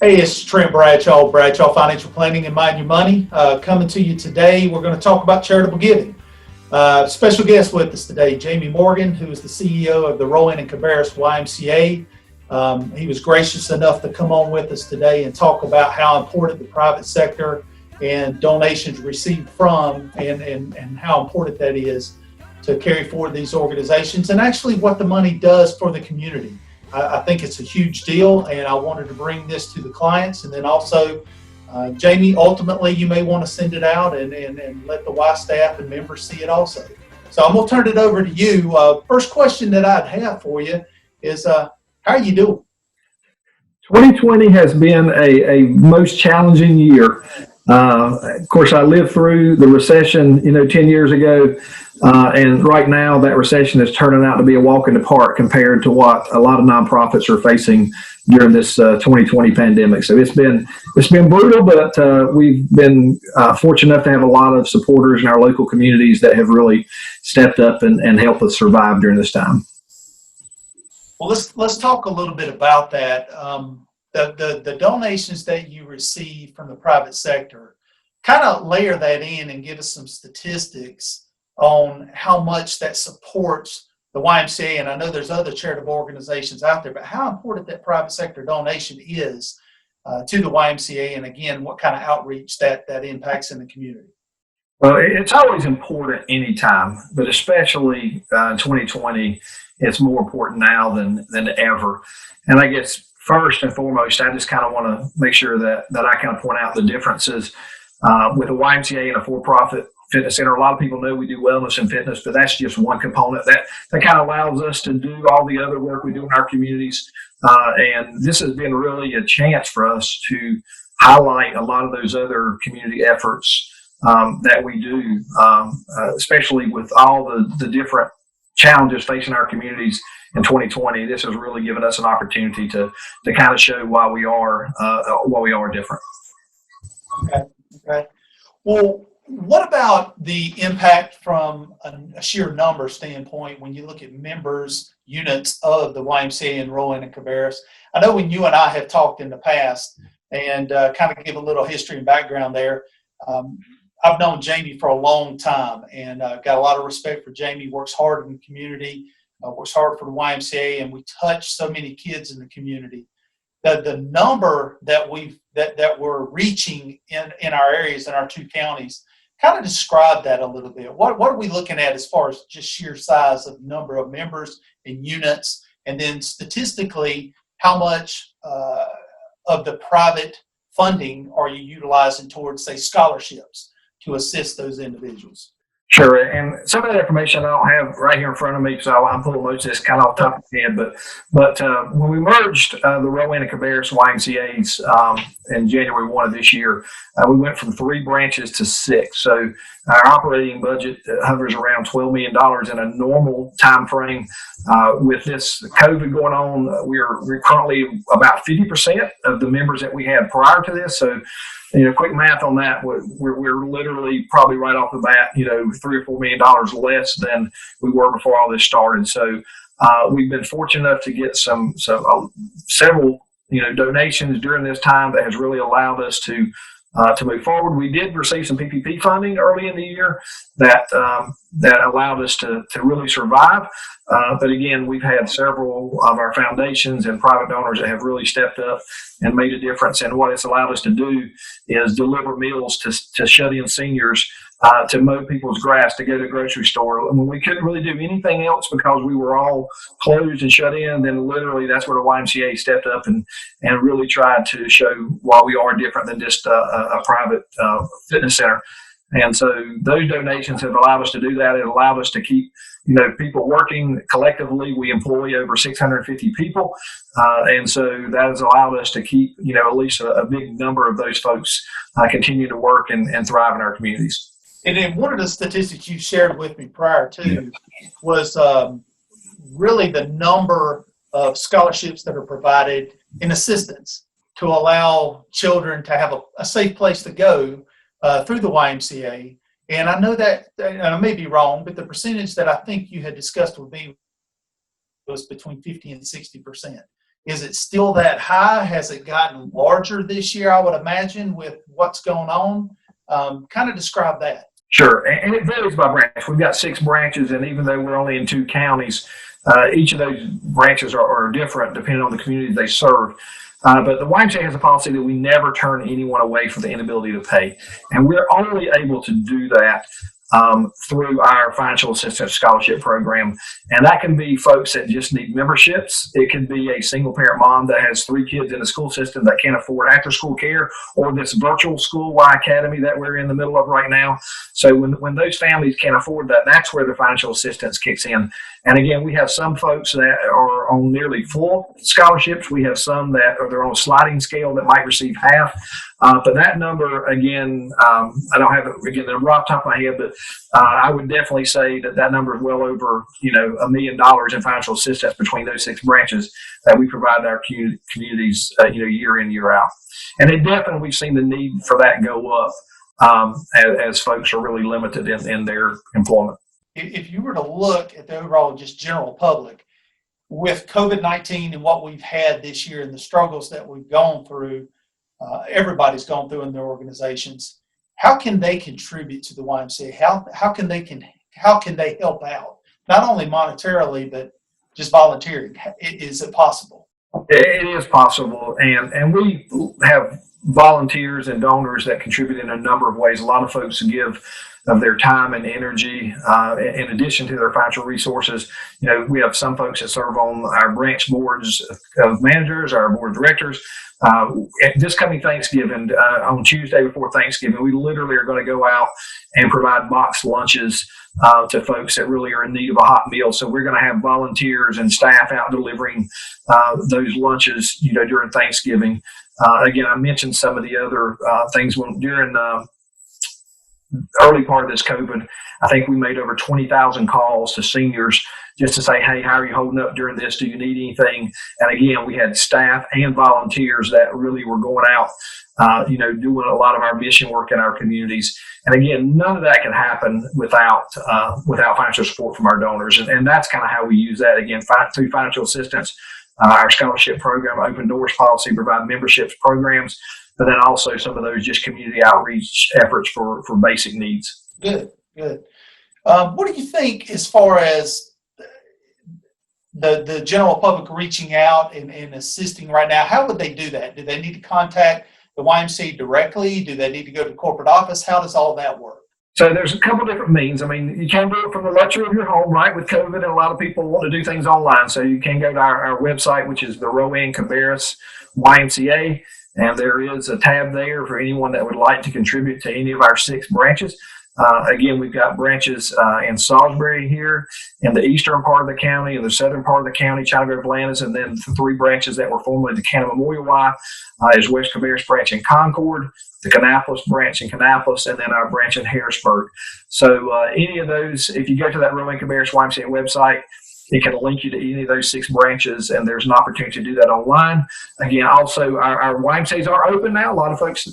Hey, it's Trent Bradshaw, Bradshaw Financial Planning and Mind Your Money. Coming to you today, we're going to talk about charitable giving. Special guest with us today, Jamie Morgan, who is the CEO of the Rowan-Cabarrus YMCA. He was gracious enough to come on with us today and talk about how important the private sector and donations received from and how important that is to carry forward these organizations and actually what the money does for the community. I think it's a huge deal, and I wanted to bring this to the clients. And then also, Jamie, ultimately, you may want to send it out and let the Y staff and members see it also. So I'm going to turn it over to you. First question that I'd have for you is, how are you doing? 2020 has been a most challenging year. Of course, I lived through the recession, 10 years ago. And right now, that recession is turning out to be a walk in the park compared to what a lot of nonprofits are facing during this 2020 pandemic. So it's been brutal, but we've been fortunate enough to have a lot of supporters in our local communities that have really stepped up and helped us survive during this time. Well, let's talk a little bit about that. The donations that you receive from the private sector, kind of layer that in and give us some statistics on how much that supports the YMCA. And I know there's other charitable organizations out there, but how important that private sector donation is to the YMCA, and again, what kind of outreach that impacts in the community. Well, it's always important anytime, but especially in 2020, it's more important now than ever. And I guess first and foremost, I just kind of want to make sure that I kind of point out the differences with a YMCA and a for-profit fitness center. A lot of people know we do wellness and fitness, but that's just one component that kind of allows us to do all the other work we do in our communities. And this has been really a chance for us to highlight a lot of those other community efforts that we do, especially with all the different challenges facing our communities in 2020. This has really given us an opportunity to kind of show why we are different. Okay. Well, what about the impact from a sheer number standpoint when you look at members, units of the YMCA and Rowan-Cabarrus? I know when you and I have talked in the past and kind of give a little history and background there, I've known Jamie for a long time and got a lot of respect for Jamie. Works hard in the community, works hard for the YMCA, and we touch so many kids in the community. The number that we're reaching in our areas, in our two counties, kind of describe that a little bit. What are we looking at as far as just sheer size of number of members and units, and then statistically, how much of the private funding are you utilizing towards, say, scholarships to assist those individuals? Sure, and some of that information I don't have right here in front of me, so I'm pulling those just kind of off the top of my head. But when we merged the Rowan-Cabarrus YMCA's in January 1 of this year, we went from 3 branches to 6. So our operating budget hovers around $12 million in a normal time frame. With this COVID going on, we're currently about 50% of the members that we had prior to this. So quick math on that, we're literally probably right off the bat, $3 or $4 million less than we were before all this started. So we've been fortunate enough to get several donations during this time that has really allowed us to move forward. We did receive some PPP funding early in the year that allowed us to really survive. But again, we've had several of our foundations and private donors that have really stepped up and made a difference. And what it's allowed us to do is deliver meals to shut-in seniors, to mow people's grass, to go to the grocery store. And when we couldn't really do anything else because we were all closed and shut in, then literally that's where the YMCA stepped up and really tried to show why we are different than just a private fitness center. And so those donations have allowed us to do that. It allowed us to keep, people working collectively. We employ over 650 people. And so that has allowed us to keep, at least a big number of those folks continue to work and thrive in our communities. And then one of the statistics you shared with me prior to was really the number of scholarships that are provided in assistance to allow children to have a safe place to go through the YMCA. And I know that, and I may be wrong, but the percentage that I think you had discussed with me was between 50 and 60%. Is it still that high? Has it gotten larger this year, I would imagine, with what's going on? Kind of describe that. Sure, and it varies by branch. We've got 6 branches, and even though we're only in 2 counties, each of those branches are different depending on the community they serve. But the YMCA has a policy that we never turn anyone away for the inability to pay. And we're only able to do that through our financial assistance scholarship program. And that can be folks that just need memberships. It can be a single parent mom that has 3 kids in the school system that can't afford after school care, or this virtual school Y Academy that we're in the middle of right now. So when those families can't afford that, that's where the financial assistance kicks in. And again, we have some folks that are on nearly full scholarships. We have some that they're on a sliding scale that might receive half. But that number, again, I don't have it again the number off the top of my head, but I would definitely say that number is well over $1 million in financial assistance between those 6 branches that we provide our communities year in, year out. And it definitely, we've seen the need for that go up as folks are really limited in their employment. If you were to look at the overall just general public, with COVID-19 and what we've had this year and the struggles that we've gone through, everybody's gone through in their organizations, how can they contribute to the YMCA? How can they help out? Not only monetarily, but just volunteering. Is it possible? It is possible, and we have volunteers and donors that contribute in a number of ways. A lot of folks give of their time and energy in addition to their financial resources. We have some folks that serve on our branch boards of managers, our board of directors. This coming Thanksgiving, on Tuesday before Thanksgiving, we literally are going to go out and provide boxed lunches to folks that really are in need of a hot meal. So we're going to have volunteers and staff out delivering those lunches, during Thanksgiving. Again, I mentioned some of the other things during the early part of this COVID. I think we made over 20,000 calls to seniors just to say, hey, how are you holding up during this? Do you need anything? And again, we had staff and volunteers that really were going out, doing a lot of our mission work in our communities. And again, none of that can happen without financial support from our donors. And that's kind of how we use that, again, through financial assistance, our scholarship program, open doors policy, provide memberships programs, but then also some of those just community outreach efforts for basic needs. Good. What do you think as far as the general public reaching out and assisting right now? How would they do that? Do they need to contact the YMCA directly? Do they need to go to the corporate office? How does all that work? So there's a couple different means. I mean, you can do it from the luxury of your home, right? With COVID, and a lot of people want to do things online. So you can go to our website, which is the Rowan-Cabarrus YMCA. And there is a tab there for anyone that would like to contribute to any of our 6 branches. Again, we've got branches in Salisbury here, in the eastern part of the county, in the southern part of the county, China Grove, Atlantis, and then the 3 branches that were formerly the Cannon Memorial Y is West Cabarrus branch in Concord, the Kannapolis branch in Kannapolis, and then our branch in Harrisburg. So any of those, if you go to that Rowan-Cabarrus YMCA website, it can link you to any of those 6 branches, and there's an opportunity to do that online. Again, also, our YMCAs are open now. A lot of folks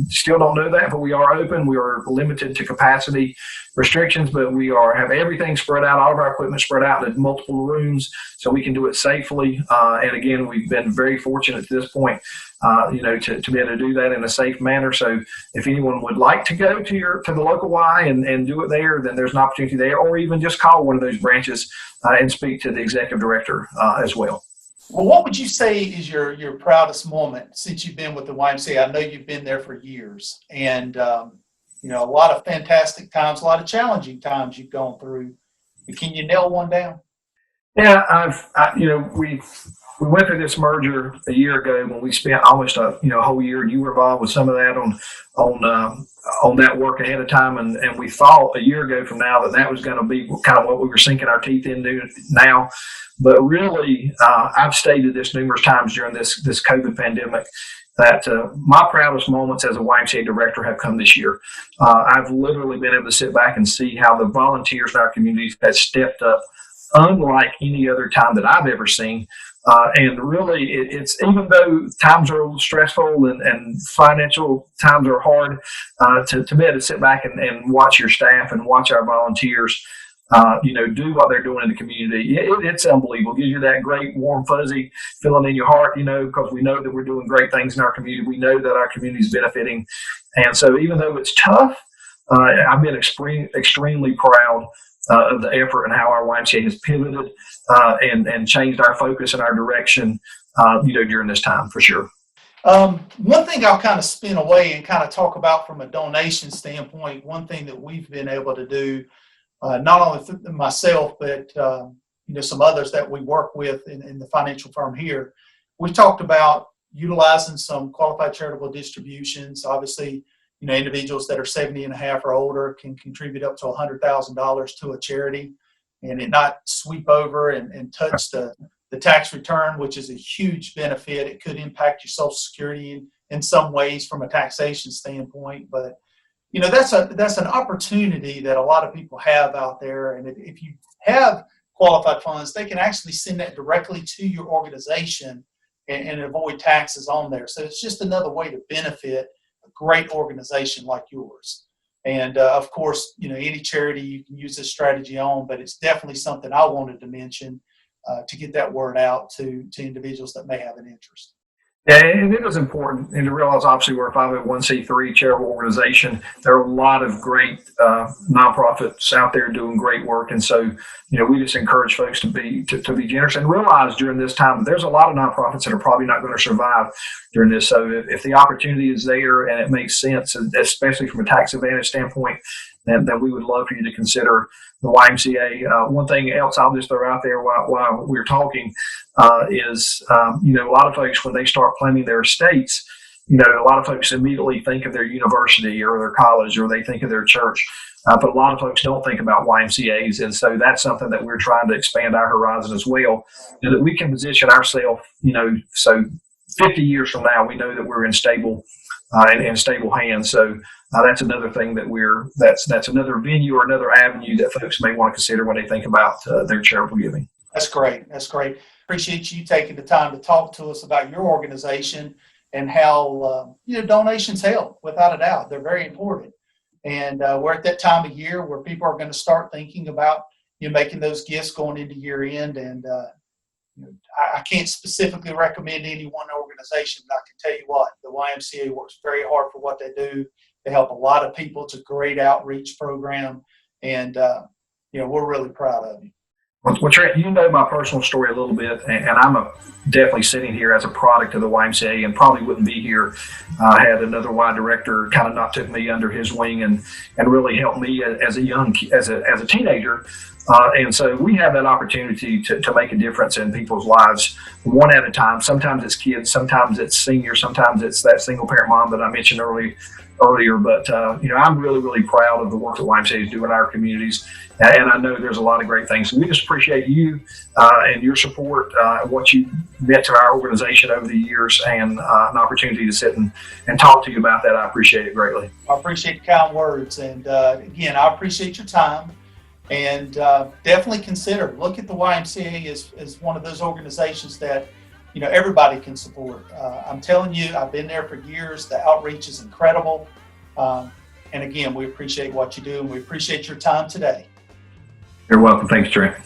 still don't know that, but we are open. We are limited to capacity restrictions, but we have everything spread out, all of our equipment spread out in multiple rooms, so we can do it safely. And again, we've been very fortunate to this point, to be able to do that in a safe manner. So if anyone would like to go to the local Y and do it there, then there's an opportunity there, or even just call one of those branches and speak to the executive director as well. Well, what would you say is your proudest moment since you've been with the YMCA? I know you've been there for years, and a lot of fantastic times, a lot of challenging times you've gone through. Can you nail one down? Yeah, we went through this merger a year ago when we spent almost a whole year. You were involved with some of that on that work ahead of time, and we thought a year ago from now that was going to be kind of what we were sinking our teeth into now. But really, I've stated this numerous times during this COVID pandemic that my proudest moments as a YMCA director have come this year. I've literally been able to sit back and see how the volunteers in our communities have stepped up unlike any other time that I've ever seen. And really, it's even though times are stressful and financial times are hard, to be able to sit back and watch your staff and watch our volunteers do what they're doing in the community. It's unbelievable. It gives you that great warm fuzzy feeling in your heart, because we know that we're doing great things in our community. We know that our community is benefiting. And so even though it's tough, I've been extremely proud of the effort and how our YMCA has pivoted and changed our focus and our direction, during this time, for sure. One thing I'll kind of spin away and kind of talk about from a donation standpoint, one thing that we've been able to do, not only myself, but some others that we work with in the financial firm here, we talked about utilizing some qualified charitable distributions. Obviously, individuals that are 70 and a half or older can contribute up to $100,000 to a charity, and it not sweep over and touch the tax return, which is a huge benefit. It could impact your Social Security in some ways from a taxation standpoint, but that's an opportunity that a lot of people have out there. And if you have qualified funds, they can actually send that directly to your organization and avoid taxes on there. So it's just another way to benefit a great organization like yours. And of course, any charity you can use this strategy on, but it's definitely something I wanted to mention to get that word out to individuals that may have an interest. Yeah, and it is important, and to realize, obviously, we're a 501c3 charitable organization. There are a lot of great nonprofits out there doing great work, and so we just encourage folks to be generous and realize during this time that there's a lot of nonprofits that are probably not going to survive during this. So if the opportunity is there and it makes sense, especially from a tax advantage standpoint, then we would love for you to consider the YMCA. One thing else I'll just throw out there while we're talking is, a lot of folks, when they start planning their estates, a lot of folks immediately think of their university or their college, or they think of their church. But a lot of folks don't think about YMCAs. And so that's something that we're trying to expand our horizon as well, that we can position ourselves, so 50 years from now, we know that we're in stable hands. So that's another thing that's another venue or another avenue that folks may want to consider when they think about their charitable giving. That's great. Appreciate you taking the time to talk to us about your organization and how donations help. Without a doubt, they're very important. And we're at that time of year where people are going to start thinking about making those gifts going into year end. And I can't specifically recommend any one organization, but I can tell you what, the YMCA works very hard for what they do. They help a lot of people. It's a great outreach program, and we're really proud of you. Well, Trent, my personal story a little bit, and I'm definitely sitting here as a product of the YMCA, and probably wouldn't be here. I had another Y director kind of not took me under his wing and really helped me as a teenager. And so we have that opportunity to make a difference in people's lives one at a time. Sometimes it's kids, sometimes it's seniors, sometimes it's that single parent mom that I mentioned earlier. But I'm really, really proud of the work that YMCA is doing in our communities, and I know there's a lot of great things. So we just appreciate you and your support, what you meant to our organization over the years, and an opportunity to sit and talk to you about that. I appreciate it greatly. I appreciate the kind words, and again, I appreciate your time. And definitely look at the YMCA as one of those organizations that everybody can support. I'm telling you, I've been there for years. The outreach is incredible. And again, we appreciate what you do, and we appreciate your time today. You're welcome. Thanks, Trent.